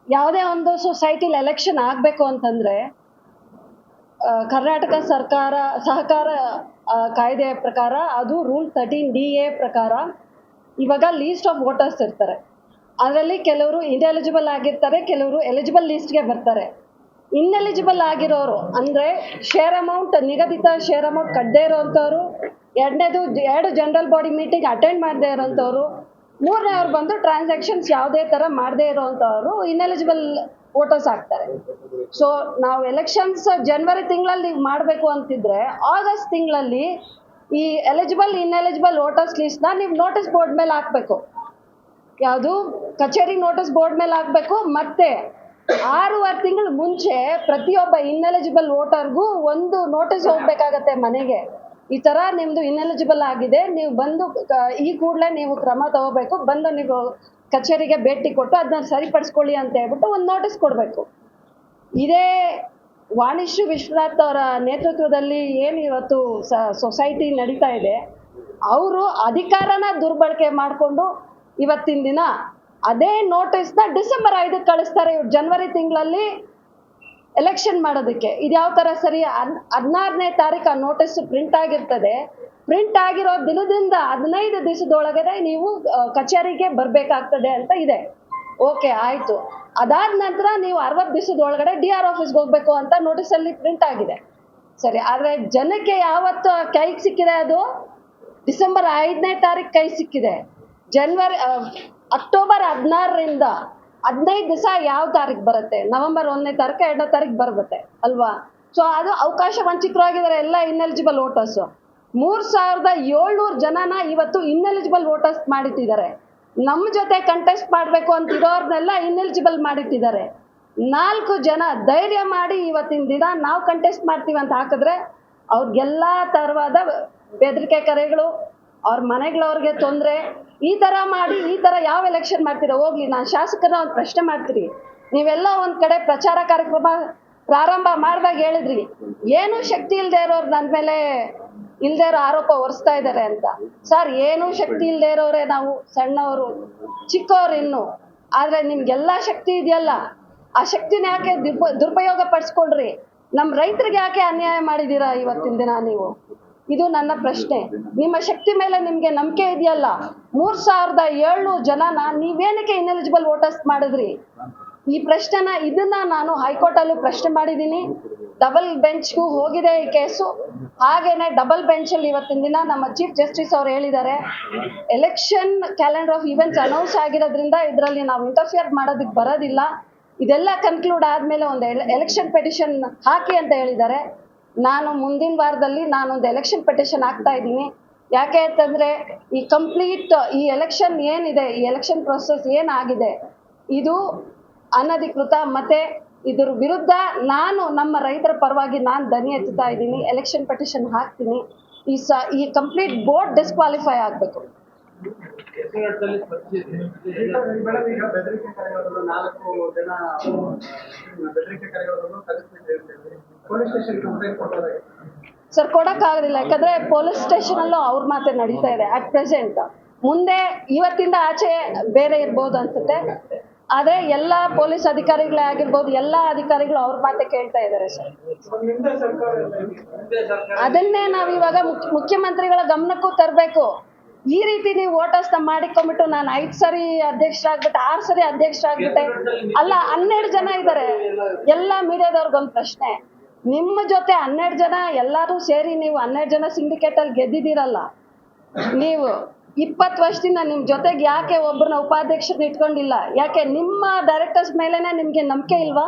ಯಾವುದೇ ಒಂದು ಸೊಸೈಟಿಲಿ ಎಲೆಕ್ಷನ್ ಆಗಬೇಕು ಅಂತಂದರೆ ಕರ್ನಾಟಕ ಸರ್ಕಾರ ಸಹಕಾರ ಕಾಯ್ದೆಯ ಪ್ರಕಾರ ಅದು ರೂಲ್ 13DA ಪ್ರಕಾರ ಇವಾಗ ಲೀಸ್ಟ್ ಆಫ್ ವೋಟರ್ಸ್ ಇರ್ತಾರೆ. ಅದರಲ್ಲಿ ಕೆಲವರು ಇನ್ಎಲಿಜಿಬಲ್ ಆಗಿರ್ತಾರೆ, ಕೆಲವರು ಎಲಿಜಿಬಲ್ ಲೀಸ್ಟ್ಗೆ ಬರ್ತಾರೆ. ಇನ್ಎಲಿಜಿಬಲ್ ಆಗಿರೋರು ಅಂದರೆ ಶೇರ್ ಅಮೌಂಟ್ ನಿಗದಿತ ಶೇರ್ ಅಮೌಂಟ್ ಕಟ್ಟದೇ ಇರೋವಂಥವ್ರು, ಎರಡನೇದು 2 ಜನರಲ್ ಬಾಡಿ ಮೀಟಿಂಗ್ ಅಟೆಂಡ್ ಮಾಡದೇ ಇರೋವಂಥವ್ರು, ಮೂರನೇವ್ರು ಬಂದು ಟ್ರಾನ್ಸಾಕ್ಷನ್ಸ್ ಯಾವುದೇ ಥರ ಮಾಡದೇ ಇರೋವಂಥವ್ರು ಇನ್ಎಲಿಜಿಬಲ್ ವೋಟರ್ಸ್ ಆಗ್ತಾರೆ. ಸೊ ನಾವು ಎಲೆಕ್ಷನ್ಸ್ ಜನವರಿ ತಿಂಗಳಲ್ಲಿ ಮಾಡಬೇಕು ಅಂತಿದ್ರೆ ಆಗಸ್ಟ್ ತಿಂಗಳಲ್ಲಿ ಈ ಎಲಿಜಿಬಲ್ ಇನ್ಎಲಿಜಿಬಲ್ ವೋಟರ್ಸ್ ಲಿಸ್ಟ್ನ ನೀವು ನೋಟಿಸ್ ಬೋರ್ಡ್ ಮೇಲೆ ಹಾಕಬೇಕು. ಯಾವುದು ಕಚೇರಿ ನೋಟಿಸ್ ಬೋರ್ಡ್ ಮೇಲೆ ಹಾಕಬೇಕು. ಮತ್ತೆ 6 ತಿಂಗಳು ಮುಂಚೆ ಪ್ರತಿಯೊಬ್ಬ ಇನ್ಎಲಿಜಿಬಲ್ ವೋಟರ್ಗೂ ಒಂದು ನೋಟಿಸ್ ಹೋಗ್ಬೇಕಾಗತ್ತೆ ಮನೆಗೆ. ಈ ಥರ ನಿಮ್ಮದು ಇನ್ಎಲಿಜಿಬಲ್ ಆಗಿದೆ, ನೀವು ಬಂದು ಈ ಕೂಡಲೇ ನೀವು ಕ್ರಮ ತಗೋಬೇಕು, ಬಂದು ನೀವು ಕಚೇರಿಗೆ ಭೇಟಿ ಕೊಟ್ಟು ಅದನ್ನ ಸರಿಪಡಿಸ್ಕೊಳ್ಳಿ ಅಂತ ಹೇಳ್ಬಿಟ್ಟು ಒಂದು ನೋಟಿಸ್ ಕೊಡಬೇಕು. ಇದೇ ವಾಣಿಶ್ರೀ ವಿಶ್ವನಾಥ್ ಅವರ ನೇತೃತ್ವದಲ್ಲಿ ಏನು ಇವತ್ತು ಸೊಸೈಟಿ ನಡೀತಾ ಇದೆ, ಅವರು ಅಧಿಕಾರನ ದುರ್ಬಳಕೆ ಮಾಡಿಕೊಂಡು ಇವತ್ತಿನ ದಿನ ಅದೇ ನೋಟಿಸ್ನ ಡಿಸೆಂಬರ್ 5ಕ್ಕೆ ಕಳಿಸ್ತಾರೆ. ಇವ್ರು ಜನವರಿ ತಿಂಗಳಲ್ಲಿ ಎಲೆಕ್ಷನ್ ಮಾಡೋದಕ್ಕೆ. ಇದು ಯಾವ ಥರ ಸರಿ? 16ನೇ ತಾರೀಕು ಆ ನೋಟಿಸ್ ಪ್ರಿಂಟ್ ಆಗಿರ್ತದೆ. ಪ್ರಿಂಟ್ ಆಗಿರೋ ದಿನದಿಂದ 15 ದಿವಸದೊಳಗಡೆ ನೀವು ಕಚೇರಿಗೆ ಬರಬೇಕಾಗ್ತದೆ ಅಂತ ಇದೆ. ಓಕೆ, ಆಯಿತು. ಅದಾದ ನಂತರ ನೀವು 60 ದಿವಸದೊಳಗಡೆ DR ಆಫೀಸ್ಗೆ ಹೋಗಬೇಕು ಅಂತ ನೋಟಿಸಲ್ಲಿ ಪ್ರಿಂಟ್ ಆಗಿದೆ. ಸರಿ, ಆದರೆ ಜನಕ್ಕೆ ಯಾವತ್ತು ಕೈಗೆ ಸಿಕ್ಕಿದೆ? ಅದು ಡಿಸೆಂಬರ್ 5ನೇ ತಾರೀಕು ಕೈ ಸಿಕ್ಕಿದೆ. ಅಕ್ಟೋಬರ್ 16ರಿಂದ 15 ದಿವಸ ಯಾವ ತಾರೀಕು ಬರುತ್ತೆ? ನವೆಂಬರ್ 1ನೇ ತಾರೀಕು 2ನೇ ತಾರೀಕು ಬರುತ್ತೆ ಅಲ್ವಾ? ಸೊ ಅದು ಅವಕಾಶ ವಂಚಿತರಾಗಿದ್ದಾರೆ ಎಲ್ಲ ಇನ್ಎಲಿಜಿಬಲ್ ವೋಟರ್ಸು. 3700 ಜನನ ಇವತ್ತು ಇನ್ಎಲಿಜಿಬಲ್ ವೋಟರ್ಸ್ ಮಾಡಿಟ್ಟಿದ್ದಾರೆ. ನಮ್ಮ ಜೊತೆ ಕಂಟೆಸ್ಟ್ ಮಾಡಬೇಕು ಅಂತ ಇರೋರ್ನೆಲ್ಲ ಇನ್ಎಲಿಜಿಬಲ್ ಮಾಡಿಟ್ಟಿದ್ದಾರೆ. 4 ಜನ ಧೈರ್ಯ ಮಾಡಿ ಇವತ್ತಿನ ದಿನ ನಾವು ಕಂಟೆಸ್ಟ್ ಮಾಡ್ತೀವಿ ಅಂತ ಹಾಕಿದ್ರೆ ಅವ್ರಿಗೆಲ್ಲ ಥರವಾದ ಬೆದರಿಕೆ ಕರೆಗಳು, ಅವ್ರ ಮನೆಗಳವ್ರಿಗೆ ತೊಂದರೆ, ಈ ಥರ ಮಾಡಿ ಈ ಥರ ಯಾವ ಎಲೆಕ್ಷನ್ ಮಾಡ್ತೀರಾ? ಹೋಗ್ಲಿ, ನಾನು ಶಾಸಕರನ್ನ ಒಂದು ಪ್ರಶ್ನೆ ಮಾಡ್ತೀರಿ. ನೀವೆಲ್ಲ ಒಂದು ಕಡೆ ಪ್ರಚಾರ ಕಾರ್ಯಕ್ರಮ ಪ್ರಾರಂಭ ಮಾಡಿದಾಗ ಹೇಳಿದ್ರಿ, ಏನೂ ಶಕ್ತಿ ಇಲ್ಲದೆ ಇರೋರು ನನ್ನ ಮೇಲೆ ಇಲ್ಲದೆ ಇರೋ ಆರೋಪ ಹೊರಿಸ್ತಾ ಇದ್ದಾರೆ ಅಂತ. ಸರ್, ಏನೂ ಶಕ್ತಿ ಇಲ್ಲದೆ ಇರೋರೆ ನಾವು, ಸಣ್ಣವರು ಚಿಕ್ಕವರು ಇನ್ನು. ಆದರೆ ನಿಮ್ಗೆಲ್ಲ ಶಕ್ತಿ ಇದೆಯಲ್ಲ, ಆ ಶಕ್ತಿನ ಯಾಕೆ ದುರುಪಯೋಗ ಪಡಿಸ್ಕೊಂಡ್ರಿ? ನಮ್ಮ ರೈತರಿಗೆ ಯಾಕೆ ಅನ್ಯಾಯ ಮಾಡಿದ್ದೀರಾ ಇವತ್ತಿನ ದಿನ ನೀವು? ಇದು ನನ್ನ ಪ್ರಶ್ನೆ. ನಿಮ್ಮ ಶಕ್ತಿ ಮೇಲೆ ನಿಮಗೆ ನಂಬಿಕೆ ಇದೆಯಲ್ಲ. 3700 ಜನನ ನೀವೇನಕ್ಕೆ ಇನ್ಎಲಿಜಿಬಲ್ ವೋಟರ್ಸ್ ಮಾಡಿದ್ರಿ? ಈ ಪ್ರಶ್ನೆನ ಇದನ್ನ ನಾನು ಹೈಕೋರ್ಟಲ್ಲೂ ಪ್ರಶ್ನೆ ಮಾಡಿದ್ದೀನಿ. ಡಬಲ್ ಬೆಂಚ್ಗೂ ಹೋಗಿದೆ ಈ ಕೇಸು. ಹಾಗೇನೆ ಡಬಲ್ ಬೆಂಚಲ್ಲಿ ಇವತ್ತಿನ ದಿನ ನಮ್ಮ ಚೀಫ್ ಜಸ್ಟಿಸ್ ಅವರು ಹೇಳಿದ್ದಾರೆ, election calendar of events announce ಆಗಿರೋದ್ರಿಂದ ಇದರಲ್ಲಿ ನಾವು ಇಂಟರ್ಫಿಯರ್ ಮಾಡೋದಕ್ಕೆ ಬರೋದಿಲ್ಲ. ಇದೆಲ್ಲ ಕನ್ಕ್ಲೂಡ್ ಆದಮೇಲೆ ಒಂದು ಎಲೆಕ್ಷನ್ ಪೆಟಿಷನ್ ಹಾಕಿ ಅಂತ ಹೇಳಿದ್ದಾರೆ. ನಾನು ಮುಂದಿನ ವಾರದಲ್ಲಿ ನಾನೊಂದು ಎಲೆಕ್ಷನ್ ಪೆಟಿಷನ್ ಹಾಕ್ತಾ ಇದ್ದೀನಿ. ಯಾಕೆ ಅಂತಂದರೆ ಈ ಕಂಪ್ಲೀಟ್ ಈ ಎಲೆಕ್ಷನ್ ಏನಿದೆ, ಈ ಎಲೆಕ್ಷನ್ ಪ್ರೊಸೆಸ್ ಏನಾಗಿದೆ ಇದು ಅನಧಿಕೃತ. ಮತ್ತು ಇದ್ರ ವಿರುದ್ಧ ನಾನು ನಮ್ಮ ರೈತರ ಪರವಾಗಿ ನಾನು ದನಿ ಎತ್ತುತ್ತಾ ಇದ್ದೀನಿ. ಎಲೆಕ್ಷನ್ ಪೆಟಿಷನ್ ಹಾಕ್ತೀನಿ. ಈ ಕಂಪ್ಲೀಟ್ ಬೋರ್ಡ್ ಡಿಸ್ಕ್ವಾಲಿಫೈ ಆಗಬೇಕು. ಸರ್, ಕೊಡೋಕ್ಕಾಗೋದಿಲ್ಲ. ಯಾಕಂದರೆ ಪೊಲೀಸ್ ಸ್ಟೇಷನಲ್ಲೂ ಅವ್ರ ಮಾತೇ ನಡೀತಾ ಇದೆ ಅಟ್ ಪ್ರೆಸೆಂಟ್. ಮುಂದೆ ಇವತ್ತಿಂದ ಆಚೆ ಬೇರೆ ಇರ್ಬೋದು ಅನ್ಸುತ್ತೆ. ಆದರೆ ಎಲ್ಲ ಪೊಲೀಸ್ ಅಧಿಕಾರಿಗಳೇ ಆಗಿರ್ಬೋದು, ಎಲ್ಲ ಅಧಿಕಾರಿಗಳು ಅವ್ರ ಮಾತೇ ಕೇಳ್ತಾ ಇದ್ದಾರೆ ಸರ್. ಅದನ್ನೇ ನಾವು ಇವಾಗ ಮುಖ್ಯಮಂತ್ರಿಗಳ ಗಮನಕ್ಕೂ ತರಬೇಕು. ಈ ರೀತಿ ನೀವು ವೋಟರ್ಸ್ನ ಮಾಡಿಕೊಂಡ್ಬಿಟ್ಟು ನಾನು 5 ಸರಿ ಅಧ್ಯಕ್ಷರಾಗ್ಬಿಟ್ಟೆ, 6 ಸರಿ ಅಧ್ಯಕ್ಷರಾಗ್ಬಿಟ್ಟೆ ಅಲ್ಲ, 12 ಜನ ಇದ್ದಾರೆ. ಎಲ್ಲ ಮೀಡಿಯಾದವ್ರಿಗೊಂದು ಪ್ರಶ್ನೆ, ನಿಮ್ಮ ಜೊತೆ 12 ಜನ ಎಲ್ಲರೂ ಸೇರಿ ನೀವು 12 ಜನ ಸಿಂಡಿಕೇಟಲ್ಲಿ ಗೆದ್ದಿದ್ದೀರಲ್ಲ, ನೀವು 20 ವರ್ಷದಿಂದ ನಿಮ್ಮ ಜೊತೆಗೆ ಯಾಕೆ ಒಬ್ಬರನ್ನ ಉಪಾಧ್ಯಕ್ಷರನ್ನ ಇಟ್ಕೊಂಡಿಲ್ಲ? ಯಾಕೆ ನಿಮ್ಮ ಡೈರೆಕ್ಟರ್ಸ್ ಮೇಲೇನೆ ನಿಮಗೆ ನಂಬಿಕೆ ಇಲ್ವಾ?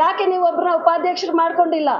ಯಾಕೆ ನೀವು ಒಬ್ಬರನ್ನ ಉಪಾಧ್ಯಕ್ಷರು ಮಾಡ್ಕೊಂಡಿಲ್ಲ?